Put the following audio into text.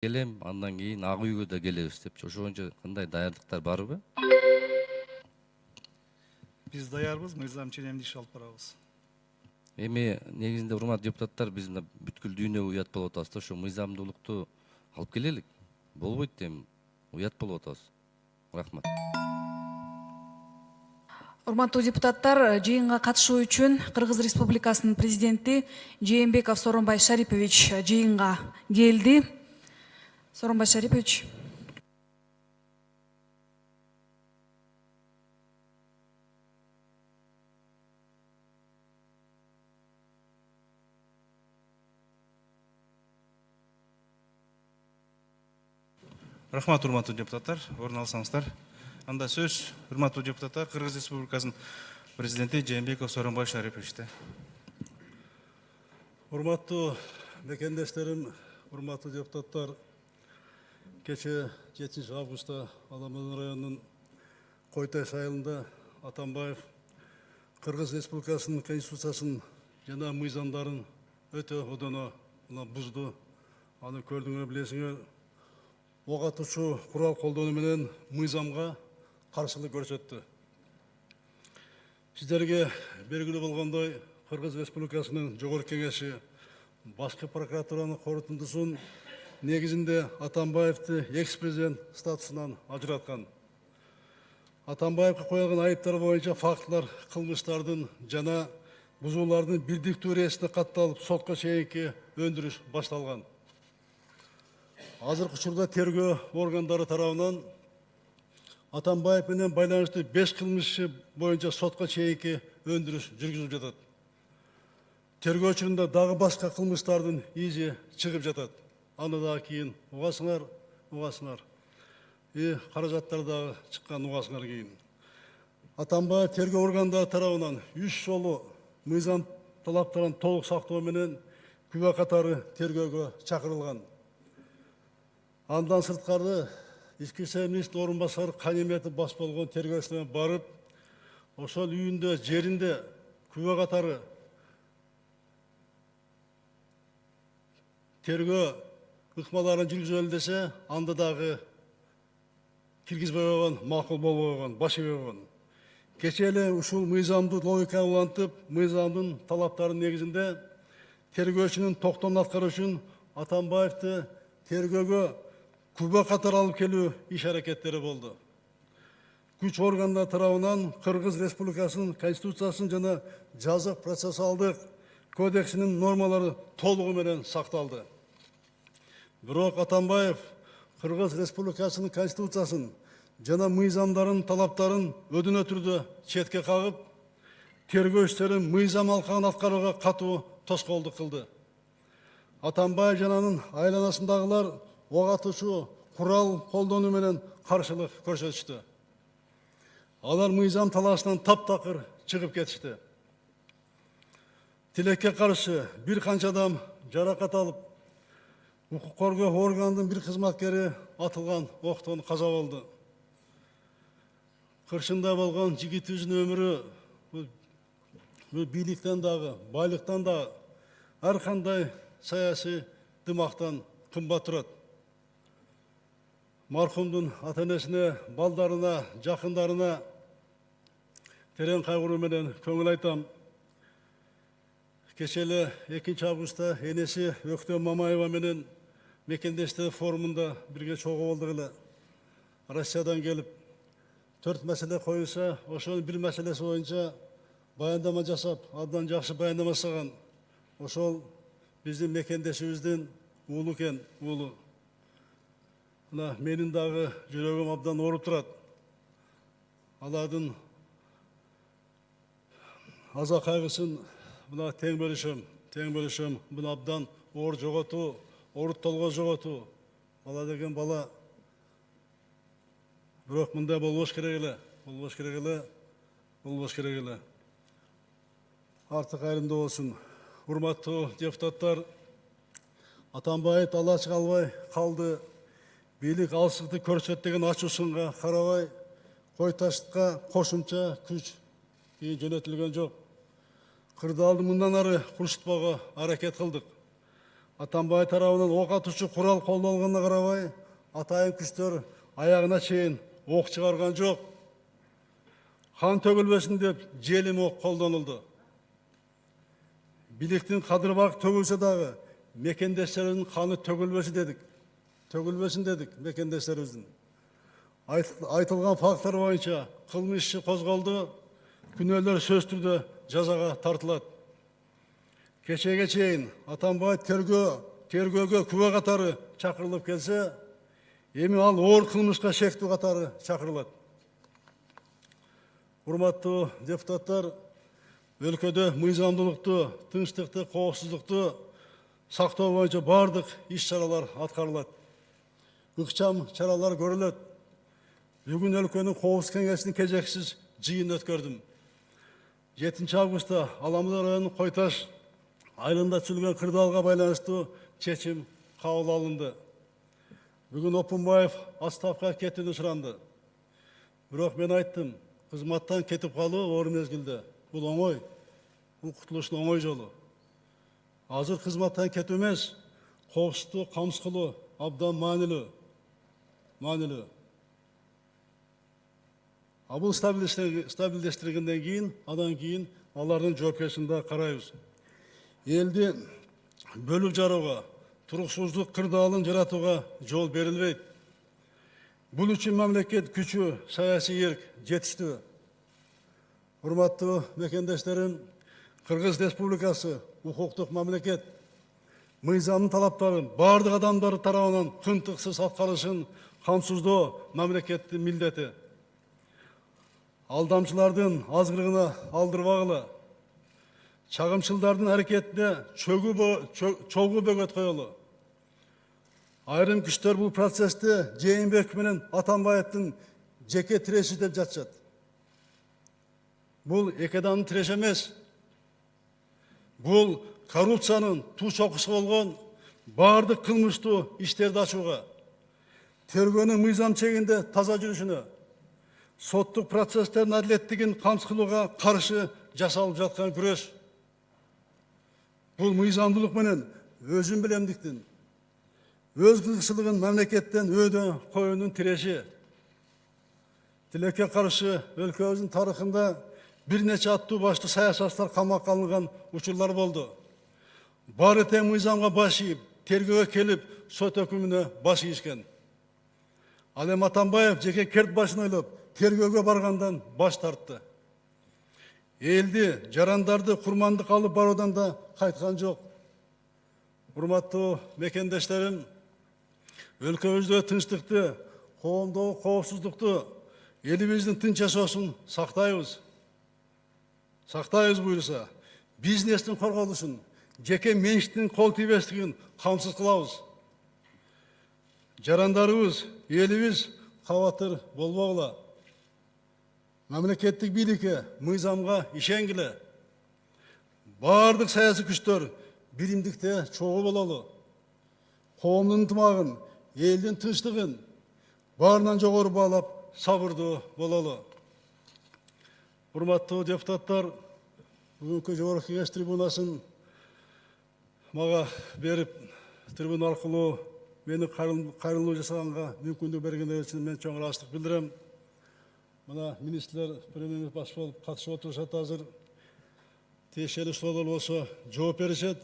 келем, андан кийин ак үйгө да келебиз деп. Ошоңчо кандай даярдыктар барбы? Биз даярбыз, мыйзам ченемдүү иш алып барабыз. Эми негизинде урматтуу депутаттар, биз мына бүткүл дүйнөгө уят болуп атабыз да, ошо мыйзамдуулукту алып келелик. Болбойт эми, уят болуп атабыз. Рахмат. Урматтуу депутаттар, жыйынга катышуу үчүн Кыргыз Республикасынын президенти Жээнбеков Сооронбай Шарипович жыйынга келди. Сооронбай Шарипович. Рахмат, урматтуу депутаттар, орун алсаңыздар. Анда сөз урматтуу депутаттар, Кыргыз Республикасынын президенти Жээнбеков Сооронбай Шариповичте. Урматтуу мекендештерим, урматтуу депутаттар, кече 7 августта Аламан районунун Койтай сайылында Атамбаев Кыргыз Республикасынын конституциясын жана мыйзамдарын өтө одоно бузду. Аны көрдүңөр, билесиңер, ок атуучу курал колдонуу менен мыйзамга каршылык көрсөттү. Сиздерге белгилүү болгондой, Кыргыз Республикасынын Жогорку Кеңеши башкы прокуратуранын корутундусун негизинде Атамбаевди экс-президент статусунан ажыраткан. Атамбаевге коюлган айыптар боюнча фактылар кылмыштардын жана бузуулардын бирдиктүү иресине катталып, сотко чейинки өндүрүш башталган. Азыркы учурда тергөө органдары тарабынан Атамбаев менен байланыштуу 5 кылмыш иши боюнча сотко чейинки өндүрүш жүргүзүлүп жатат. Тергөө учурунда дагы башка кылмыштардын изи чыгып жатат. Аны дагы кийин угасыңар. Каражаттар дагы чыккан угасыңар кийин. Атамбаев тергөө органдары тарабынан 3 жолу мыйзам талаптарын толук сактоо менен күбө катары тергөөгө чакырылган. Андан сырткары Ички ишler министринин орун басары Каниметов бас болгон тергөөчүлөр барып, ошол үйүндө, жеринде күбө катары тергөө ыкмаларын жүргүзөлү десе, анда дагы киргизбей койгон, макул болбой койгон, баш ийбей койгон. Кече эле ушул мыйзамды логикага улантып, мыйзамдын талаптарынын негизинде тергөөчүнүн токтомун аткаруу үчүн Атамбаевди тергөөгө күбө катары алып келүү иш аракеттери болду. Күч органдар тарабынан Кыргыз Республикасынын конституциясын жана жазык процессуалдык кодексинин нормалары толугу менен сакталды. Бирок Атамбаев Кыргыз Республикасынын конституциясын жана мыйзамдарын талаптарын өдүнө түрдө четке кагып, тергөө иштерин мыйзам алкагын аткарууга катуу тоскоолдук кылды. Атамбаев жана анын айланасындагылар ок атуучу курал колдонуу менен каршылык көрсөтүштү. Алар мыйзам талашынан таптакыр чыгып кетишти. Тилекке каршы бир канча адам жаракат алып, укук коргоо органынын бир кызматкери атылган октон каза болду. Кыршында болгон жигитибиздин өмүрү бул бийликтен дагы, байлыктан дагы, ар кандай саясий дымактан кымбат турат. Мархумдун ата-энесине, балдарына, жакындарына терең кайгыруу менен көңүл айтам. Кече эле 2 августта энеси Өктөн Мамаева менен мекендештер форумунда бирге чогуу болдук эле. Россиядан келип 4 маселе коюлса, ошонун бир маселеси боюнча баяндама жасап, абдан жакшы баяндама жасаган. Ошол биздин мекендешибиздин уулу экен, уулу. Мына менин дагы жүрөгүм абдан ооруп турат. Алардын аза кайгысын мына тең бөлүшөм. Мына абдан оор жоготуу, ооруттолго жоготуу. Бала деген бала. Бирок мындай болбош керек эле. Артык айрымдуу болсун. Урматтуу депутаттар, Атамбаев ала чыга албай калды. Бийлик алсыздык көрсөт деген ачуусунга карабай, Койташка кошумча күч жөнөтүлгөн жок. Кырдаалды мындан ары курчутпоого аракет кылдык. Атамбай тарабынан ок атуучу курал колдонулганына карабай, атайын күчтөр аягына чейин ок чыгарган жок. Қан төгүлбөсүн деп желим ок колдонулду. Биликтин кадырбак төгүлсө дагы мекендештерибиздин каны төгүлбөсүн дедик мекендештерибиздин. Айтылган факттар боюнча кылмыш иши козголду, күнөөлөр сөзсүз түрдө жазага тартылат. Кечеге чейин Атамбай тергөөгө күбө катары чакырылып келсе, эми ал оор кылмышка шектүү катары чакырылат. Урматтуу депутаттар, өлкөдө мыйзамдуулукту, тынчтыкты, коопсуздукту сактоо боюнча бардык иш-чаралар аткарылат. Ыкчам чаралар көрүлөт. Бүгүн өлкөнүн коопсуздук кеңешинин кезексиз жыйынын өткөрдүм. 7 августта Аламды районунун Кой Таш айылында түзүлгөн кырдаалга байланыштуу чечим кабыл алынды. Бүгүн Опунбаев отставкага кетүүнү суранды. Бирок мен айттым, кызматтан кетип калуу оор мезгилде. Бул оңой. Бул кутулуштун оңой жолу. Азыр кызматтан кетүү эмес, коопсуздукту камсыз кылуу абдан маанилүү. Бул стабилдештиргенден кийин, андан кийин алардын жоопкерчилигине карайбыз. Элди бөлүп жарууга, туруксуздук кырдаалын жаратууга жол берилбейт. Бул үчүн мамлекет күчү, саясий эрк жетиштүү. Урматтуу мекендештерим, Кыргыз Республикасы укуктук мамлекет. Мыйзамдын талаптарын бардык адамдар тарабынан кынтыксыз аткарылышын камсыздоо мамлекеттин милдети. Алдамчылардын азгырыгына алдырбагыла. Чагымчылдардын аракетине чогуу бөгөт коелу. Айрым күчтөр бул процессти Жээнбеков менен Атамбаевдин жеке тиреши деп жатышат. Бул эки адамдын тиреши эмес. Бул коррупциянын туу чокусу болгон бардык кылмыштуу иштерди ачууга, тергөөнүн мыйзам чегинде таза жүрүшүнө, соттук процесстердин адилеттигин камсыз кылууга каршы жасалып жаткан күрөш. Бул мыйзамдуулук менен өзүн билемдиктин, өз кызыкчылыгын мамлекеттен өйдө коюунун тиреши. Тилекке каршы өлкөбүздүн тарыхында бир нече аттуу баштуу саясатчылар камакка алынган учурлар болду. Баары тең мыйзамга баш ийип, тергөөгө келип, сот өкүмүнө баш ийишкен. Ал эми Атамбаев жеке керт башын ойлоп, тергөөгө баргандан баш тартты. Элди, жарандарды курмандыкка алып баруудан да кайткан жок. Урматтуу мекендештерим, өлкөбүздө тынчтыкты, коомдогу коопсуздукту, элибиздин тынч жашоосун сактайбыз. Сактайбыз буюрса, бизнестин корголушун, жеке менчиктин кол тийбестигин камсыз кылабыз. Жарандарыбыз, элибиз кабатыр болбогула. Мамлекеттик бийликке, мыйзамга ишенгиле. Бардык саясий күчтөр биримдикте чогуу бололу. Коомдун ынтымагын, элдин тынчтыгын баарынан жогору баалап, сабырдуу бололу. Урматтуу депутаттар, бүгүнкү жогорку кеңеш трибунасын мага берип, трибуна аркылуу мени кайрылуу жасаганга мүмкүндүк бергендер үчүн мен чоң ыраазычылык билдирем. Мына министрлер премьер баш болуп катышып отурушат азыр. Тиешелүү суроолор болсо жооп беришет.